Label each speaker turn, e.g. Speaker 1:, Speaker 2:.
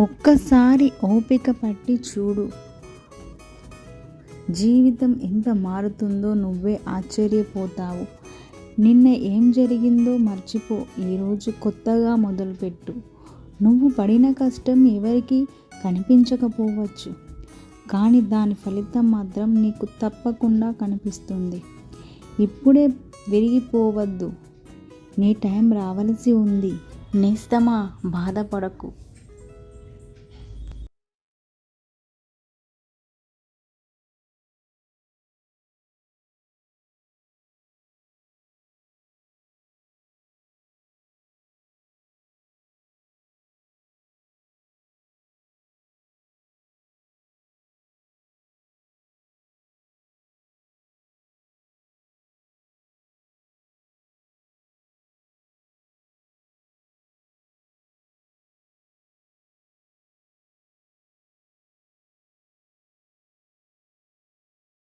Speaker 1: ఒక్కసారి ఓపిక పట్టి చూడు, జీవితం ఎంత మారుతుందో నువ్వే ఆశ్చర్యపోతావు. నిన్న ఏం జరిగిందో మర్చిపో, ఈరోజు కొత్తగా మొదలుపెట్టు. నువ్వు పడిన కష్టం ఎవరికి కనిపించకపోవచ్చు, కానీ దాని ఫలితం మాత్రం నీకు తప్పకుండా కనిపిస్తుంది. ఇప్పుడే విరిగిపోవద్దు, నీ టైం రావలసి ఉంది. నేస్తమా, బాధపడకు.